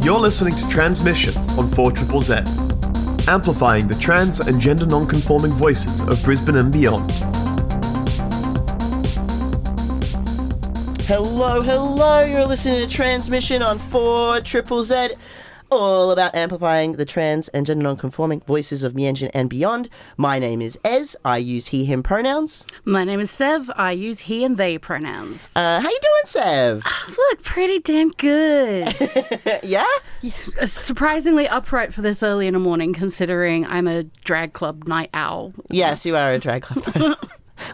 You're listening to Transmission on 4ZZZ, amplifying the trans and gender non-conforming voices of Brisbane and beyond. Hello, you're listening to Transmission on 4ZZZ, all about amplifying the trans and gender non-conforming voices of Meanjin and beyond. My name is Ez, I use he, him pronouns. My name is Sev, I use he and they pronouns. How you doing, Sev? Look, pretty damn good. Yeah? Surprisingly upright for this early in the morning, considering I'm a drag club night owl. Yes, you are a drag club.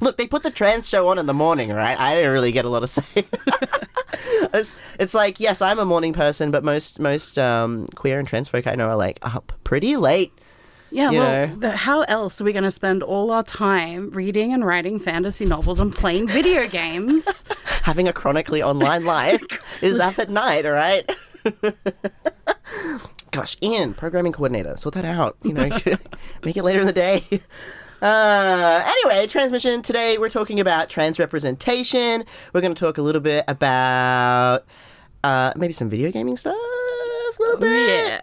Look, they put the trans show on in the morning, right? I didn't really get a lot of say. It's like, yes, I'm a morning person, but most queer and trans folk I know are like up pretty late. Yeah, how else are we going to spend all our time reading and writing fantasy novels and playing video games? Having a chronically online life is up at night, all right? Gosh, Ian, programming coordinator, sort that out. Make it later in the day. Anyway, Transmission. Today we're talking about trans representation. We're going to talk a little bit about maybe some video gaming stuff. A little bit.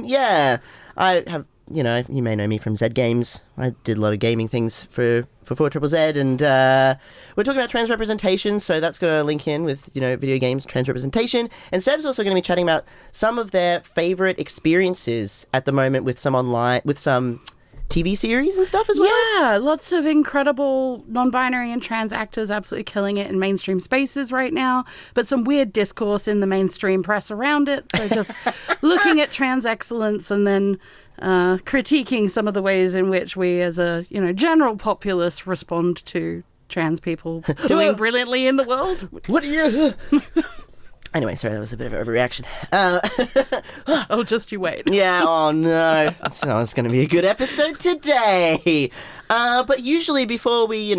Yeah. I have, you may know me from Z Games. I did a lot of gaming things for 4ZZZ, and we're talking about trans representation, so that's going to link in with, video games, trans representation. And Seb's also going to be chatting about some of their favorite experiences at the moment with some TV series and stuff as well? Yeah, lots of incredible non-binary and trans actors absolutely killing it in mainstream spaces right now, but some weird discourse in the mainstream press around it. So just looking at trans excellence and then critiquing some of the ways in which we as a, general populace respond to trans people doing brilliantly in the world. What are you... Anyway, sorry, that was a bit of an overreaction. Oh, just you wait. Yeah, oh no. So it's going to be a good episode today. But usually before we,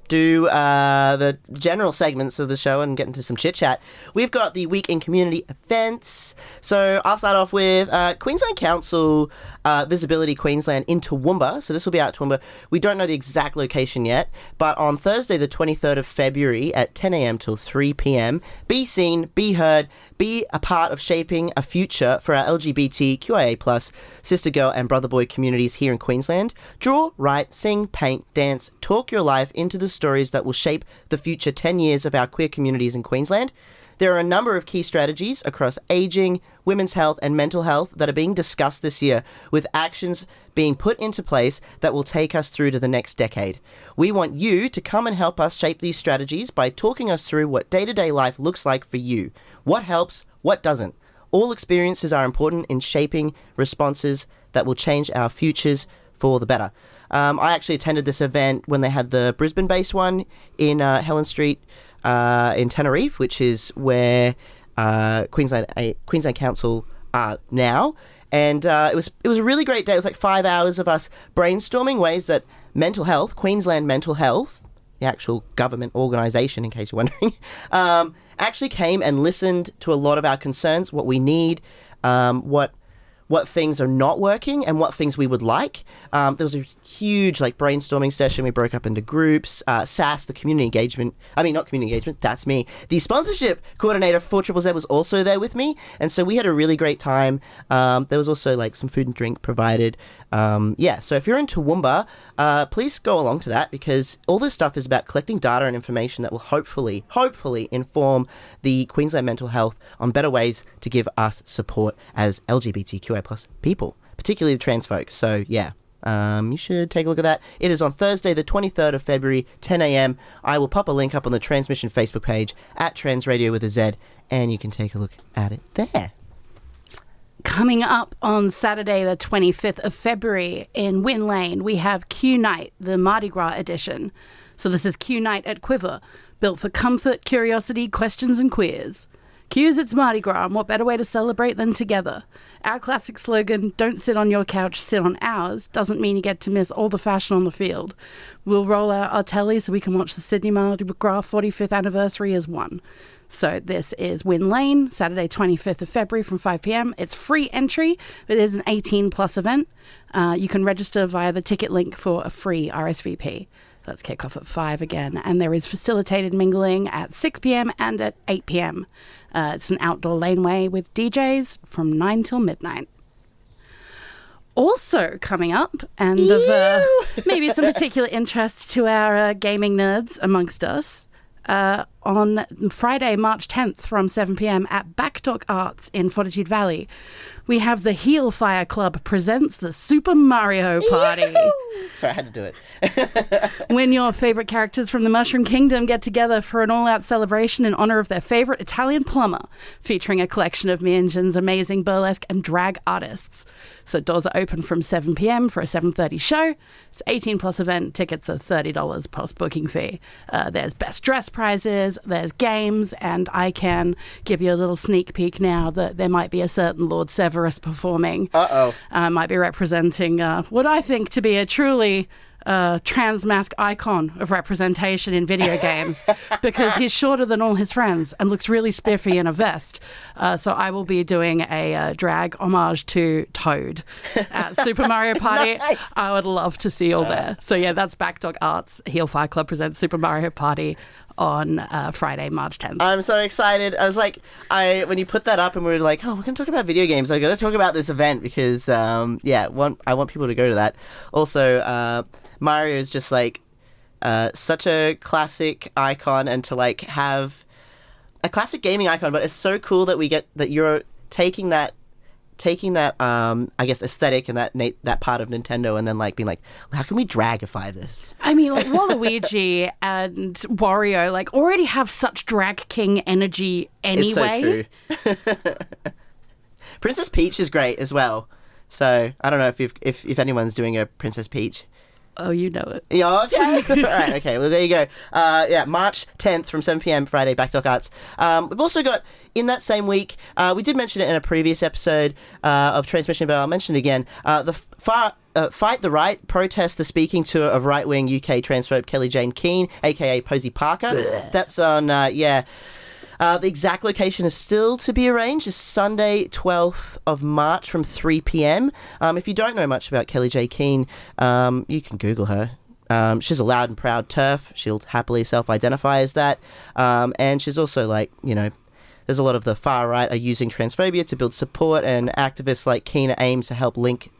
do the general segments of the show and get into some chit-chat, we've got the week in community events. So I'll start off with Queensland Council Visibility Queensland in Toowoomba. So this will be out at Toowoomba. We don't know the exact location yet, but on Thursday the 23rd of February at 10 a.m. till 3 p.m, be seen, be heard, be a part of shaping a future for our LGBTQIA+, sister girl and brother boy communities here in Queensland. Draw, write, sing, paint, dance, talk your life into the stories that will shape the future 10 years of our queer communities in Queensland. There are a number of key strategies across ageing, women's health and mental health that are being discussed this year, with actions being put into place that will take us through to the next decade. We want you to come and help us shape these strategies by talking us through what day-to-day life looks like for you. What helps, what doesn't. All experiences are important in shaping responses that will change our futures for the better. I actually attended this event when they had the Brisbane-based one in Helen Street in Tenerife, which is where Queensland Council are now. And it was a really great day. It was like 5 hours of us brainstorming ways that mental health, Queensland Mental Health, the actual government organisation, in case you're wondering, actually came and listened to a lot of our concerns, what we need, what things are not working and what things we would like. There was a huge brainstorming session. We broke up into groups. SAS, the community engagement, not community engagement, that's me. The sponsorship coordinator for 4ZZZ was also there with me. And so we had a really great time. There was also some food and drink provided. So if you're in Toowoomba, please go along to that, because all this stuff is about collecting data and information that will hopefully inform the Queensland mental health on better ways to give us support as LGBTQI+ people, particularly the trans folks. So yeah, you should take a look at that. It is on Thursday, the 23rd of February, 10 a.m. I will pop a link up on the Transmission Facebook page at Trans Radio with a Z, and you can take a look at it there. Coming up on Saturday, the 25th of February in Wynn Lane, we have Q Night, the Mardi Gras edition. So this is Q Night at Quiver, built for comfort, curiosity, questions and queers. Q's it's Mardi Gras, and what better way to celebrate than together? Our classic slogan, don't sit on your couch, sit on ours, doesn't mean you get to miss all the fashion on the field. We'll roll out our telly so we can watch the Sydney Mardi Gras 45th anniversary as one. So this is Win Lane, Saturday 25th of February from 5 p.m. It's free entry, but it is an 18-plus event. You can register via the ticket link for a free RSVP. Let's kick off at 5 again. And there is facilitated mingling at 6 p.m. and at 8 p.m. It's an outdoor laneway with DJs from 9 till midnight. Also coming up, and of maybe some particular interest to our gaming nerds amongst us, on Friday, March 10th from 7 p.m. at Backdock Arts in Fortitude Valley, we have the Heel Fire Club presents the Super Mario Party. Yee-hoo! Sorry, I had to do it. When your favorite characters from the Mushroom Kingdom get together for an all-out celebration in honor of their favorite Italian plumber, featuring a collection of Mianjin's amazing burlesque and drag artists. So doors are open from 7 p.m. for a 7:30 show. It's 18-plus event. Tickets are $30 plus booking fee. There's best dress prizes, there's games, and I can give you a little sneak peek now that there might be a certain Lord Severus performing. Might be representing what I think to be a truly trans mask icon of representation in video games, because he's shorter than all his friends and looks really spiffy in a vest. So I will be doing a drag homage to Toad at Super Mario Party. Nice. I would love to see you all there. So yeah, that's Backdock Arts. Heel Fire Club presents Super Mario Party on Friday, March 10th. I'm so excited. I was like, when you put that up and we were like, oh, we're going to talk about video games, I got to talk about this event because, I want people to go to that. Also, Mario is just like such a classic icon, and to like have a classic gaming icon, but it's so cool that you're taking that I guess aesthetic and that part of Nintendo, and then like being like, how can we dragify this? I mean, like Waluigi and Wario like already have such drag king energy anyway. It's so true. Princess Peach is great as well. So I don't know if anyone's doing a Princess Peach. Oh, you know it. Yeah, okay. All right, okay. Well, there you go. March 10th from 7 p.m. Friday, Backdock Arts. We've also got, in that same week, we did mention it in a previous episode of Transmission, but I'll mention it again. The Fight the Right protest the speaking tour of right-wing UK transphobe Kelly Jane Keane, a.k.a. Posey Parker. Blech. That's on, the exact location is still to be arranged. It's Sunday, 12th of March from 3 p.m. If you don't know much about Kelly J. Keane, you can Google her. She's a loud and proud TERF. She'll happily self-identify as that. And she's also like, there's a lot of the far right are using transphobia to build support, and activists like Keane aim to help link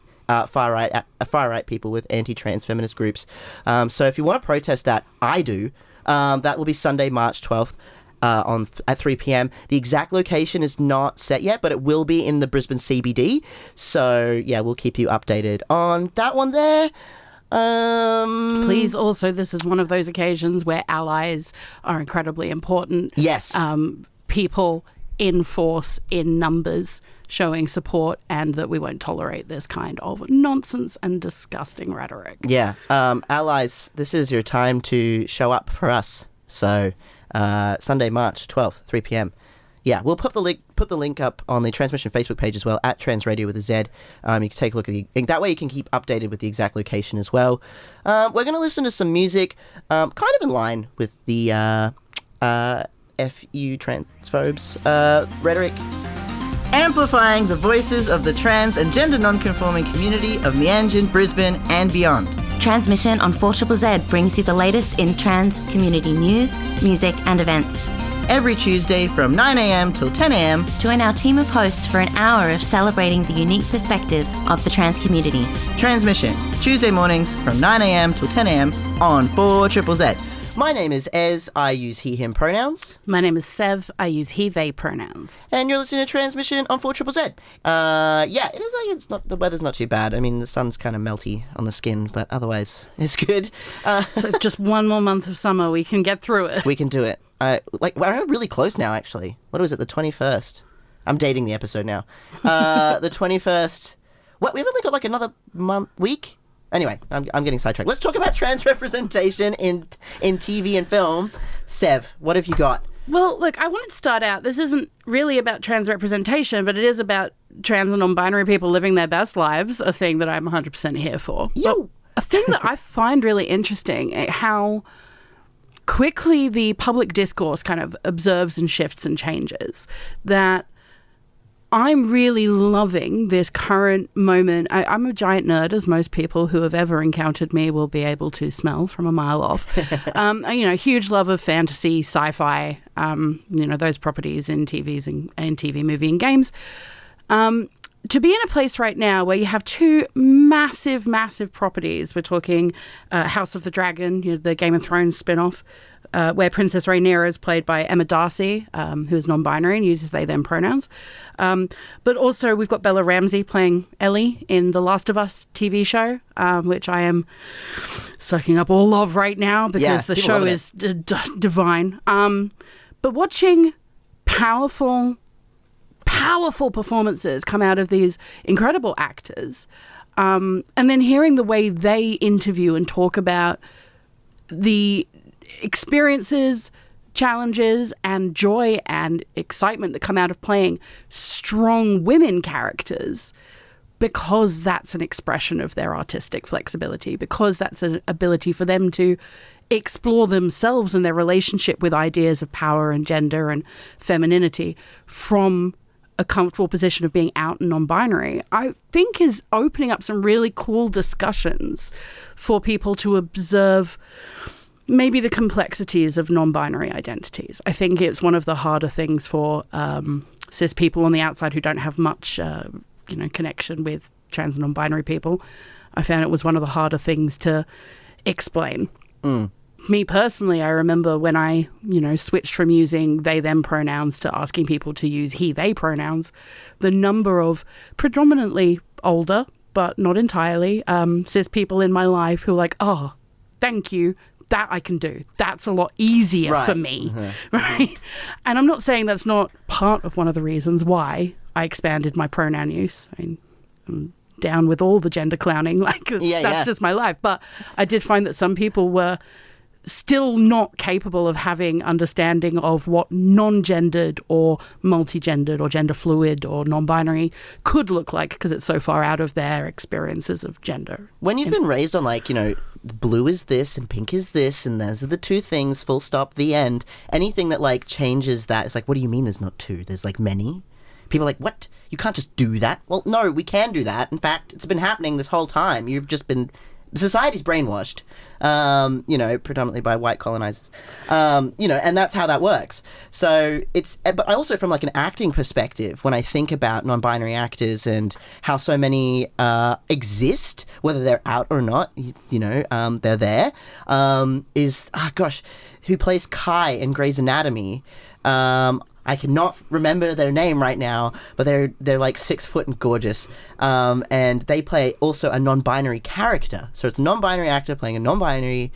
far right people with anti-trans feminist groups. So if you want to protest that, I do. That will be Sunday, March 12th. At 3 p.m. The exact location is not set yet, but it will be in the Brisbane CBD. So, yeah, we'll keep you updated on that one there. Please, also, this is one of those occasions where allies are incredibly important. Yes. People in force, in numbers, showing support, and that we won't tolerate this kind of nonsense and disgusting rhetoric. Yeah. Allies, this is your time to show up for us. So... Sunday, March 12th, 3 p.m. Yeah, we'll put the link up on the Transmission Facebook page as well, at Trans Radio with a Z. You can take a look at that way you can keep updated with the exact location as well. We're going to listen to some music, kind of in line with the FU transphobes rhetoric. Amplifying the voices of the trans and gender non-conforming community of Mianjin, Brisbane and beyond. Transmission on 4ZZZ brings you the latest in trans community news, music and events. Every Tuesday from 9am till 10am. Join our team of hosts for an hour of celebrating the unique perspectives of the trans community. Transmission, Tuesday mornings from 9am till 10am on 4ZZZ. My name is Ez, I use he, him pronouns. My name is Sev, I use he, they pronouns. And you're listening to Transmission on 4ZZZ. It is like the weather's not too bad. I mean, the sun's kind of melty on the skin, but otherwise it's good. So just one more month of summer, we can get through it. We can do it. We're really close now, actually. What was it, the 21st? I'm dating the episode now. The 21st. What, we've only got like another week? Anyway, I'm getting sidetracked. Let's talk about trans representation in TV and film. Sev, what have you got? Well, look, I wanted to start out. This isn't really about trans representation, but it is about trans and non-binary people living their best lives, a thing that I'm 100% here for. Yo! But a thing that I find really interesting, how quickly the public discourse kind of observes and shifts and changes, that I'm really loving this current moment. I'm a giant nerd, as most people who have ever encountered me will be able to smell from a mile off. Huge love of fantasy, sci-fi, those properties in TVs and TV, movie and games. To be in a place right now where you have two massive, massive properties. We're talking House of the Dragon, the Game of Thrones spin-off, where Princess Rhaenyra is played by Emma Darcy, who is non-binary and uses they, them pronouns. But also we've got Bella Ramsey playing Ellie in the Last of Us TV show, which I am soaking up all of right now because the show is divine. But watching powerful performances come out of these incredible actors, and then hearing the way they interview and talk about the experiences, challenges, and joy and excitement that come out of playing strong women characters, because that's an expression of their artistic flexibility, because that's an ability for them to explore themselves and their relationship with ideas of power and gender and femininity from a comfortable position of being out and non-binary, I think is opening up some really cool discussions for people to observe maybe the complexities of non-binary identities. I think it's one of the harder things for cis people on the outside who don't have much connection with trans and non-binary people. I found it was one of the harder things to explain. Me personally, I remember when I, switched from using they, them pronouns to asking people to use he, they pronouns, the number of predominantly older, but not entirely, cis people in my life who are like, oh, thank you, that I can do. That's a lot easier for me, right? And I'm not saying that's not part of one of the reasons why I expanded my pronoun use. I mean, I'm down with all the gender clowning, that's just my life. But I did find that some people were still not capable of having understanding of what non-gendered or multi-gendered or gender fluid or non-binary could look like, because it's so far out of their experiences of gender. When you've been raised on blue is this and pink is this and those are the two things, full stop, the end, anything that changes that, it's like, what do you mean there's not two? There's many? People are like, what? You can't just do that. Well, no, we can do that. In fact, it's been happening this whole time. You've just been... Society's brainwashed, predominantly by white colonizers, and that's how that works. So but I also, from an acting perspective, when I think about non-binary actors and how so many exist, whether they're out or not, they're there, who plays Kai in Grey's Anatomy, I cannot remember their name right now, but they're 6 foot and gorgeous, and they play also a non-binary character. So it's a non-binary actor playing a non-binary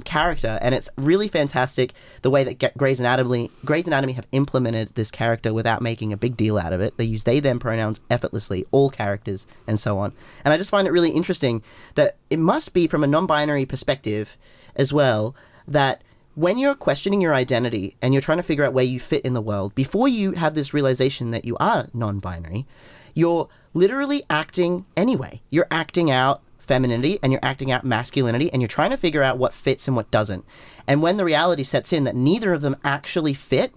character, and it's really fantastic the way that Grey's Anatomy have implemented this character without making a big deal out of it. They use they, them pronouns effortlessly, all characters, and so on. And I just find it really interesting that it must be from a non-binary perspective as well, that when you're questioning your identity and you're trying to figure out where you fit in the world, before you have this realization that you are non-binary, you're literally acting anyway. You're acting out femininity and you're acting out masculinity, and you're trying to figure out what fits and what doesn't. And when the reality sets in that neither of them actually fit,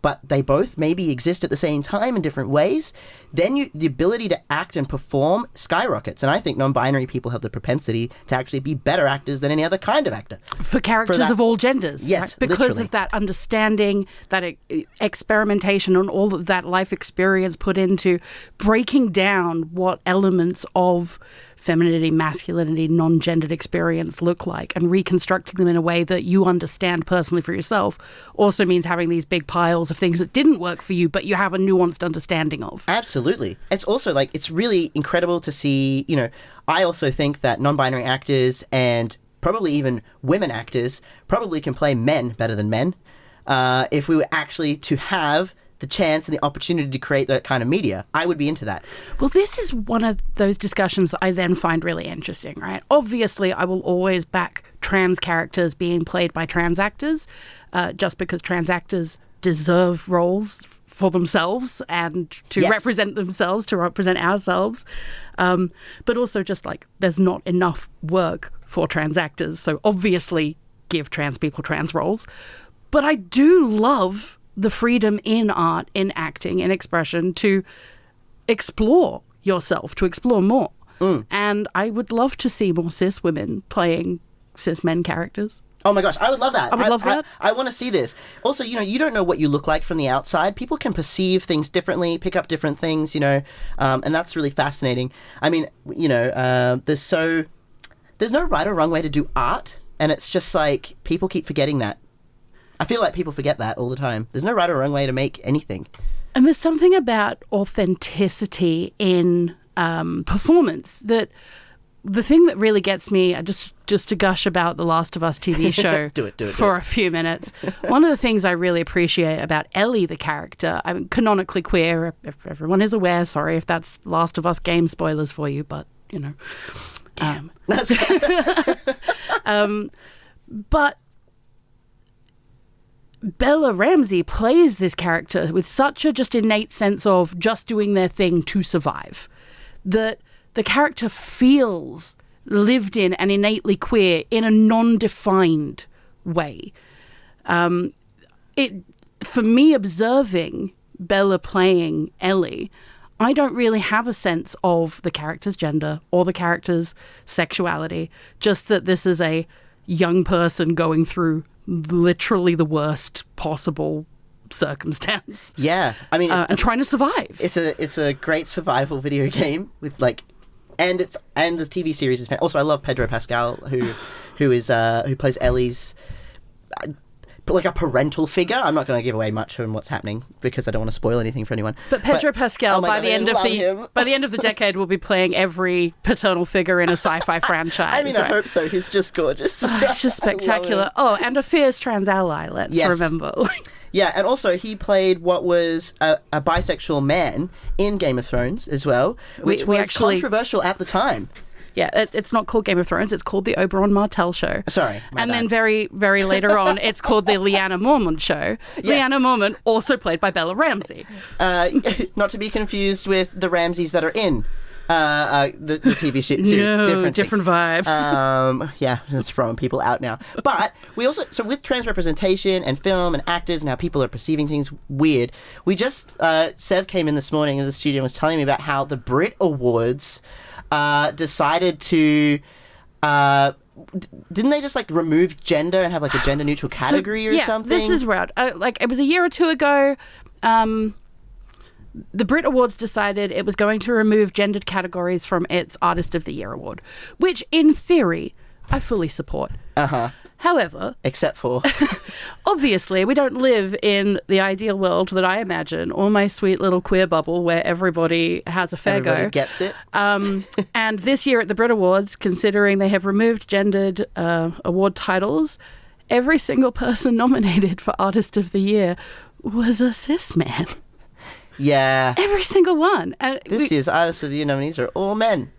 but they both maybe exist at the same time in different ways, then the ability to act and perform skyrockets. And I think non-binary people have the propensity to actually be better actors than any other kind of actor. For characters of all genders. Yes, right? Because literally. of that understanding, that experimentation, and all of that life experience put into breaking down what elements of femininity, masculinity, non-gendered experience look like, and reconstructing them in a way that you understand personally for yourself also means having these big piles of things that didn't work for you, but you have a nuanced understanding of. Absolutely. It's also it's really incredible to see, I also think that non-binary actors and probably even women actors probably can play men better than men if we were actually to have the chance and the opportunity to create that kind of media. I would be into that. Well, this is one of those discussions that I then find really interesting, right? Obviously, I will always back trans characters being played by trans actors, just because trans actors deserve roles for themselves and to represent themselves, to represent ourselves. But also just there's not enough work for trans actors. So obviously give trans people trans roles. But I do love the freedom in art, in acting, in expression to explore yourself, to explore more. And I would love to see more cis women playing cis men characters. Oh my gosh, I would love that. I would love that. I want to see this. Also, you don't know what you look like from the outside. People can perceive things differently, pick up different things, and that's really fascinating. I mean, there's no right or wrong way to do art, and it's just like people keep forgetting that. I feel like people forget that all the time. There's no right or wrong way to make anything. And there's something about authenticity in performance that the thing that really gets me, just to gush about the Last of Us TV show do it. a few minutes. One of the things I really appreciate about Ellie, the character, I mean, canonically queer, if everyone is aware, sorry if that's Last of Us game spoilers for you, but, Damn. But Bella Ramsey plays this character with such a just innate sense of just doing their thing to survive, that the character feels lived in and innately queer in a non-defined way. For me, observing Bella playing Ellie, I don't really have a sense of the character's gender or the character's sexuality, just that this is a young person going through literally the worst possible circumstance. Yeah, I mean, and trying to survive. It's a great survival video game with and the TV series is also I love Pedro Pascal who plays Ellie's like a parental figure. I'm not going to give away much on what's happening because I don't want to spoil anything for anyone. But Pedro Pascal, by the end of the decade, will be playing every paternal figure in a sci-fi franchise. I mean, I hope so. He's just gorgeous. It's just spectacular. Oh, and a fierce trans ally. Let's remember. Yeah, and also he played what was a bisexual man in Game of Thrones as well, which was controversial at the time. Yeah, it's not called Game of Thrones. It's called the Oberyn Martell Show. Sorry, and then very, very later on, it's called the Lyanna Mormont Show. Yes. Lyanna Mormont, also played by Bella Ramsey. Not to be confused with the Ramseys that are in the TV series. No, different vibes. Yeah, it's throwing people out now. But we also, so with trans representation and film and actors and how people are perceiving things weird, we just, Sev came in this morning in the studio and was telling me about how the Brit Awards decided to didn't they just remove gender and have a gender neutral category or something? This is weird. It was a year or two ago. The Brit Awards decided it was going to remove gendered categories from its Artist of the Year award, which in theory I fully support. However, except for obviously we don't live in the ideal world that I imagine, or my sweet little queer bubble where everybody has a fair everybody go. Gets it. And this year at the Brit Awards, considering they have removed gendered award titles, every single person nominated for Artist of the Year was a cis man. Yeah. Every single one. This year's Artist of the Year nominees are all men.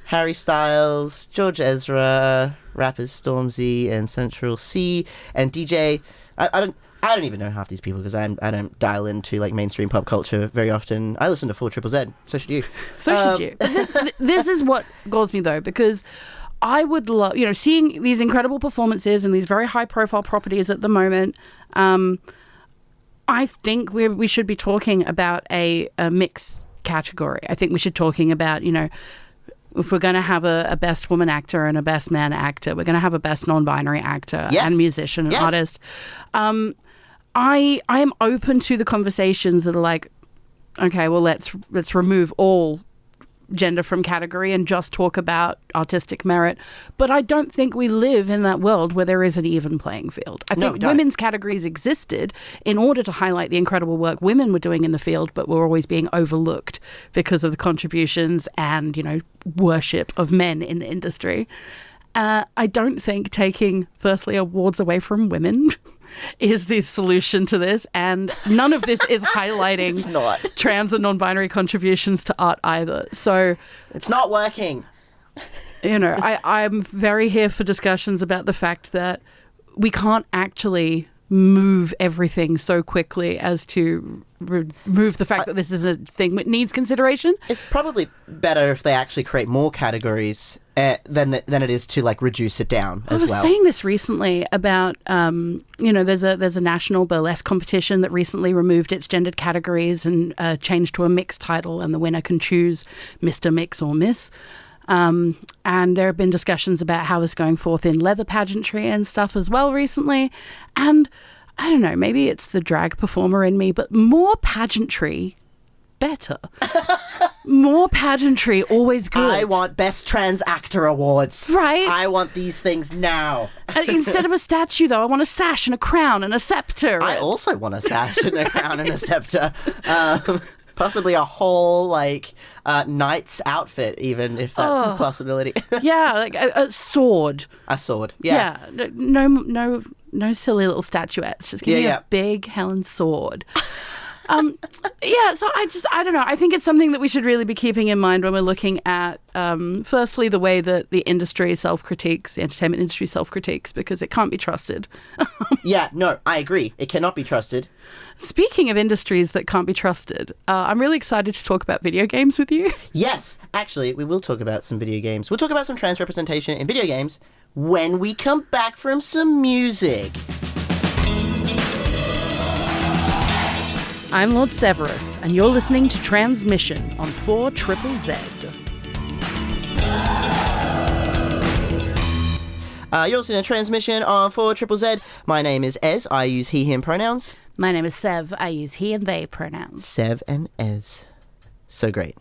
Harry Styles, George Ezra, rappers Stormzy and Central C, and DJ. I don't even know half these people because I don't dial into mainstream pop culture very often. I listen to 4ZZZ. So should you. So should you. But this is what galls me though, because I would love, seeing these incredible performances and these very high profile properties at the moment. I think we should be talking about a mix category. I think we should be talking about, if we're going to have a best woman actor and a best man actor, we're going to have a best non-binary actor and musician and artist. I am open to the conversations that are okay, well, let's remove all gender from category and just talk about artistic merit. But I don't think we live in that world where there is an even playing field. I think women's categories existed in order to highlight the incredible work women were doing in the field, but were always being overlooked because of the contributions and, worship of men in the industry. I don't think taking, firstly, awards away from women is the solution to this, and none of this is highlighting It's not. trans and non-binary contributions to art either. So it's not working. I'm very here for discussions about the fact that we can't actually move everything so quickly as to remove the fact that this is a thing that needs consideration. It's probably better if they actually create more categories than it is to like reduce it down as well. I was saying this recently about there's a national burlesque competition that recently removed its gendered categories and changed to a mixed title, and the winner can choose Mr. Mix or Miss. And there have been discussions about how this is going forth in leather pageantry and stuff as well recently. And I don't know, maybe it's the drag performer in me, but more pageantry, better. More pageantry, always good. I want Best Trans Actor Awards. Right. I want these things now. Instead of a statue, though, I want a sash and a crown and a scepter. I also want a sash and a crown and a scepter. Possibly a whole, knight's outfit, even, if that's a possibility. Yeah, like a sword. A sword, yeah. Yeah, no silly little statuettes. Just give me a big Helen sword. So I don't know. I think it's something that we should really be keeping in mind when we're looking at, firstly, the way that the industry self-critiques, the entertainment industry self-critiques, because it can't be trusted. Yeah, no, I agree. It cannot be trusted. Speaking of industries that can't be trusted, I'm really excited to talk about video games with you. Yes, actually, we will talk about some video games. We'll talk about some trans representation in video games when we come back from some music. I'm Lord Severus, and you're listening to Transmission on 4ZZZ. You're listening to Transmission on 4ZZZ. My name is Ez. I use he, him pronouns. My name is Sev. I use he and they pronouns. Sev and Ez. So great.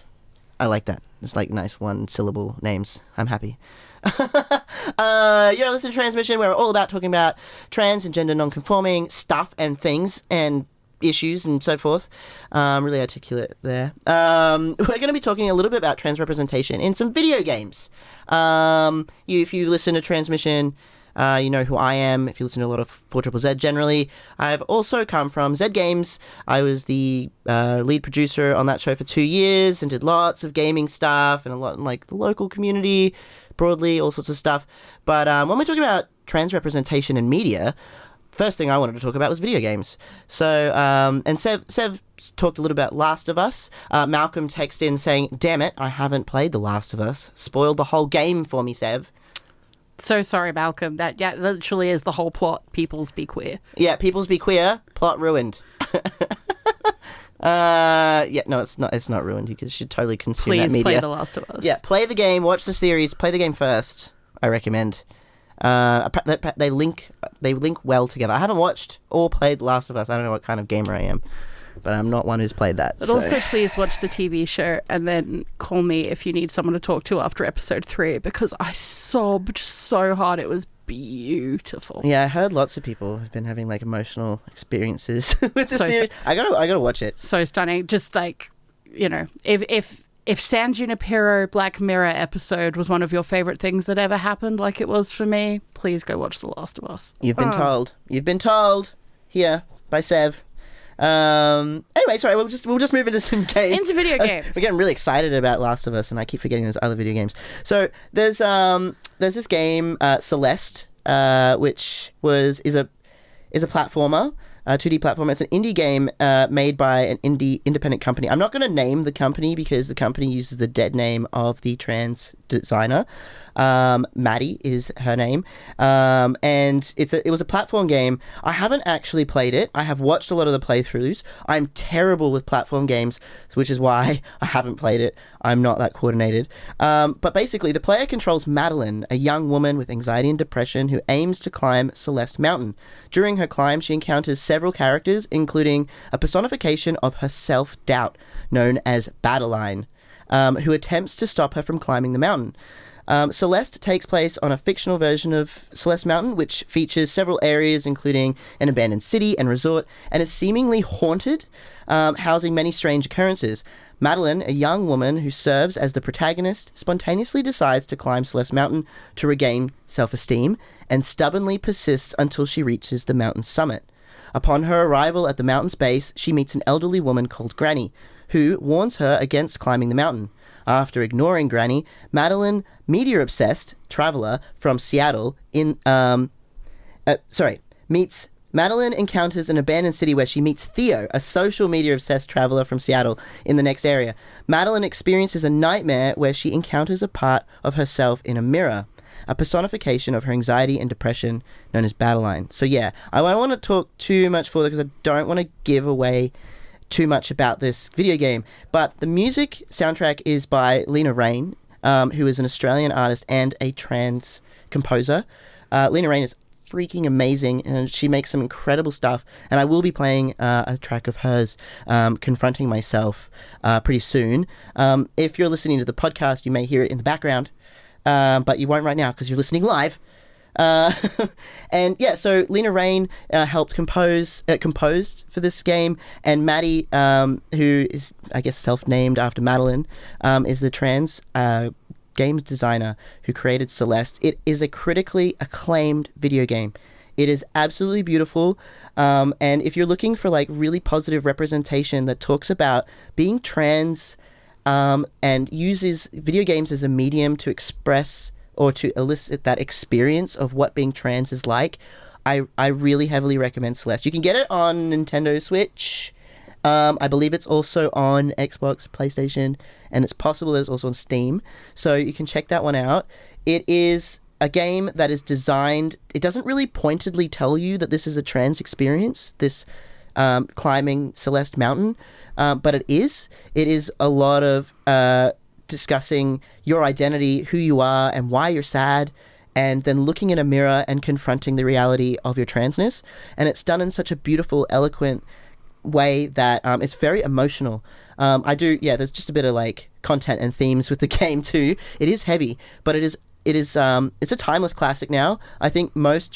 I like that. It's like nice one-syllable names. I'm happy. You're listening to Transmission, where we're all about talking about trans and gender non-conforming stuff and things and issues and so forth. Really articulate there. We're going to be talking a little bit about trans representation in some video games. If you listen to Transmission, you know who I am. If you listen to a lot of 4ZZZ generally, I've also come from Z Games. I was the lead producer on that show for 2 years and did lots of gaming stuff and a lot in like the local community, broadly, all sorts of stuff. But when we're talking about trans representation in media, first thing I wanted to talk about was video games. So, and Sev talked a little about Last of Us. Malcolm texted in saying, "Damn it, I haven't played The Last of Us. Spoiled the whole game for me, Sev." So sorry, Malcolm. That literally is the whole plot. Peoples be queer. Yeah, peoples be queer. Plot ruined. No, it's not. It's not ruined. You should totally consume that media. Please play The Last of Us. Yeah, play the game. Watch the series. Play the game first. I recommend. They link well together. I haven't watched or played The Last of Us. I don't know what kind of gamer I am, but I'm not one who's played that. But also, please watch the TV show and then call me if you need someone to talk to after episode 3, because I sobbed so hard. It was beautiful. Yeah, I heard lots of people have been having like emotional experiences with the series. I gotta watch it. So stunning. Just like, if San Junipero Black Mirror episode was one of your favorite things that ever happened, like it was for me, please go watch The Last of Us. You've been told. You've been told. Here by Sev. Anyway, sorry, we'll just move into some games. Into video games. We're getting really excited about Last of Us, and I keep forgetting there's other video games. So there's this game, Celeste, which is a platformer. 2D platformer. It's an indie game made by an independent company. I'm not going to name the company because the company uses the dead name of the trans designer. Maddie is her name. And it was a platform game. I haven't actually played it. I have watched a lot of the playthroughs. I'm terrible with platform games, which is why I haven't played it. I'm not that coordinated. But basically, the player controls Madeline, a young woman with anxiety and depression who aims to climb Celeste Mountain. During her climb, she encounters several characters, including a personification of her self-doubt, known as Badeline, who attempts to stop her from climbing the mountain. Celeste takes place on a fictional version of Celeste Mountain, which features several areas, including an abandoned city and resort, and is seemingly haunted, housing many strange occurrences. Madeline, a young woman who serves as the protagonist, spontaneously decides to climb Celeste Mountain to regain self-esteem, and stubbornly persists until she reaches the mountain's summit. Upon her arrival at the mountain's base, she meets an elderly woman called Granny, who warns her against climbing the mountain. After ignoring Granny, Madeline, meteor-obsessed traveler from Seattle, meets Madeline encounters an abandoned city where she meets Theo, a social media-obsessed traveler from Seattle in the next area. Madeline experiences a nightmare where she encounters a part of herself in a mirror, a personification of her anxiety and depression known as Battleline. So yeah, I don't want to talk too much further because I don't want to give away too much about this video game. But the music soundtrack is by Lena Raine, who is an Australian artist and a trans composer. Lena Raine is freaking amazing, and she makes some incredible stuff, and I will be playing a track of hers, Confronting Myself, pretty soon. If you're listening to the podcast, you may hear it in the background, but you won't right now because you're listening live. And yeah, so Lena Raine helped composed for this game, and Maddie, who is, I guess, self-named after Madeline, is the trans games designer who created Celeste. It is a critically acclaimed video game. It is absolutely beautiful, and if you're looking for like really positive representation that talks about being trans, and uses video games as a medium to express or to elicit that experience of what being trans is like, I really heavily recommend Celeste. You can get it on Nintendo Switch. I believe it's also on Xbox, PlayStation, and it's possible it's also on Steam. So you can check that one out. It is a game that is designed... It doesn't really pointedly tell you that this is a trans experience, this climbing Celeste Mountain, but it is. It is a lot of discussing your identity, who you are, and why you're sad, and then looking in a mirror and confronting the reality of your transness. And it's done in such a beautiful, eloquent way that it's very emotional. There's just a bit of like content and themes with the game too. It is heavy, but it's a timeless classic now. I think most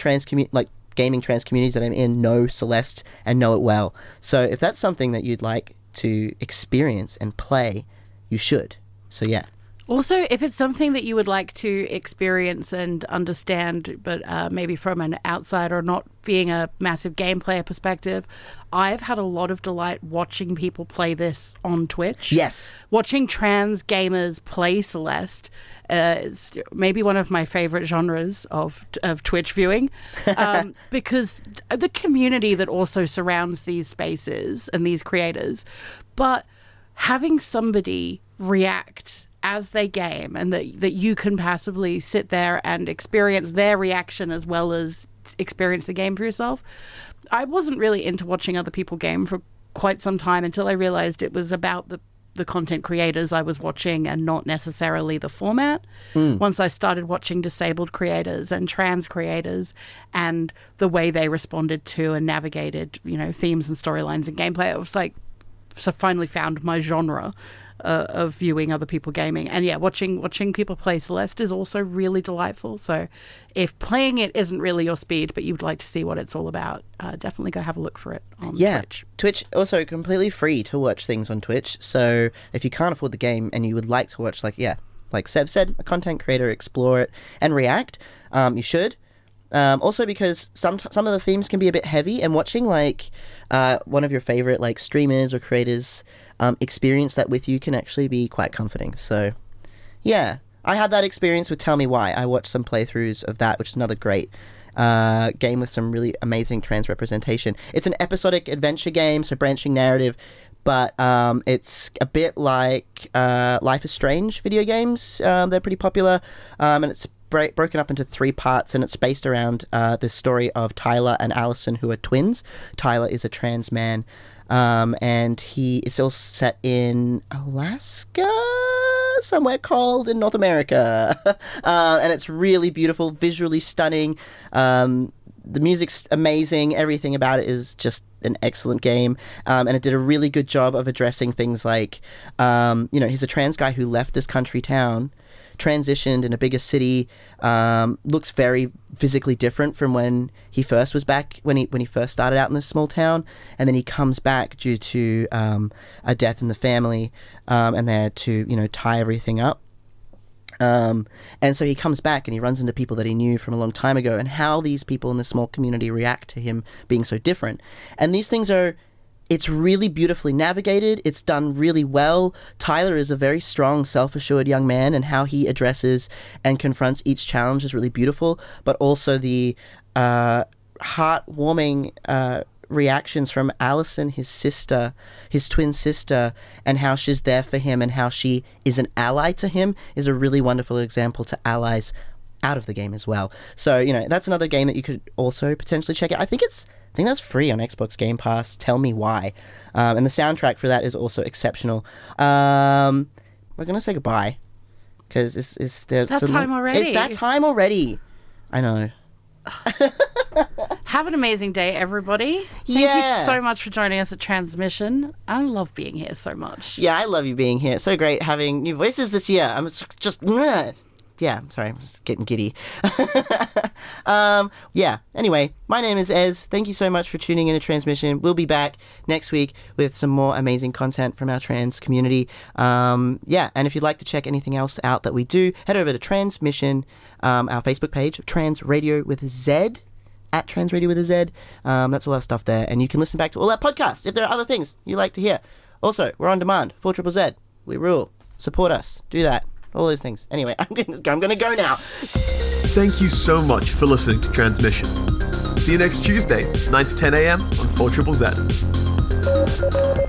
gaming trans communities that I'm in know Celeste and know it well. So if that's something that you'd like to experience and play, you should. So yeah. Also, if it's something that you would like to experience and understand, but maybe from an outsider, not being a massive game player perspective, I've had a lot of delight watching people play this on Twitch. Yes. Watching trans gamers play Celeste is maybe one of my favorite genres of Twitch viewing, because the community that also surrounds these spaces and these creators, but having somebody react as they game, and that you can passively sit there and experience their reaction as well as experience the game for yourself. I wasn't really into watching other people game for quite some time until I realized it was about the content creators I was watching and not necessarily the format. Once I started watching disabled creators and trans creators and the way they responded to and navigated, themes and storylines and gameplay, it was like, so finally found my genre of viewing other people gaming. And yeah, watching people play Celeste is also really delightful. So if playing it isn't really your speed, but you'd like to see what it's all about, definitely go have a look for it on Twitch. Twitch also completely free to watch things on Twitch. So if you can't afford the game and you would like to watch, like Sev said, a content creator explore it and react, you should. Also because some of the themes can be a bit heavy, and watching one of your favorite streamers or creators experience that with you can actually be quite comforting. So yeah, I had that experience with Tell Me Why. I watched some playthroughs of that, which is another great game with some really amazing trans representation. It's an episodic adventure game, so branching narrative, but it's a bit like Life is Strange video games. They're pretty popular, and it's broken up into 3 parts, and it's based around this story of Tyler and Allison, who are twins. Tyler is a trans man, and he is all set in Alaska, somewhere cold in North America. And it's really beautiful, visually stunning. The music's amazing. Everything about it is just an excellent game. And it did a really good job of addressing things like, he's a trans guy who left this country town, transitioned in a bigger city, looks very physically different from when he first was back, when he first started out in this small town, and then he comes back due to a death in the family, and they had to tie everything up, and so he comes back and he runs into people that he knew from a long time ago, and how these people in the small community react to him being so different. And these things it's really beautifully navigated. It's done really well. Tyler is a very strong, self-assured young man, and how he addresses and confronts each challenge is really beautiful. But also the heartwarming reactions from Alison, his sister, his twin sister, and how she's there for him and how she is an ally to him is a really wonderful example to allies out of the game as well. So, you know, that's another game that you could also potentially check out. I think that's free on Xbox Game Pass. Tell me why. And the soundtrack for that is also exceptional. We're going to say goodbye. Because it's that time already. It's that time already. I know. Have an amazing day, everybody. Thank you so much for joining us at Transmission. I love being here so much. Yeah, I love you being here. It's so great having new voices this year. I'm just yeah, I'm sorry, I'm just getting giddy. Yeah, anyway, my name is Ez. Thank you so much for tuning in to Transmission. We'll be back next week with some more amazing content from our trans community. Yeah, and if you'd like to check anything else out that we do, head over to Transmission, our Facebook page, Trans Radio with a Z, at Trans Radio with a Z. That's all our stuff there, and you can listen back to all our podcasts if there are other things you like to hear. Also, we're on demand, 4ZZZ. We rule. Support us. Do that. All those things. Anyway, I'm gonna go now. Thank you so much for listening to Transmission. See you next Tuesday, 9 to 10 a.m. on 4ZZZ.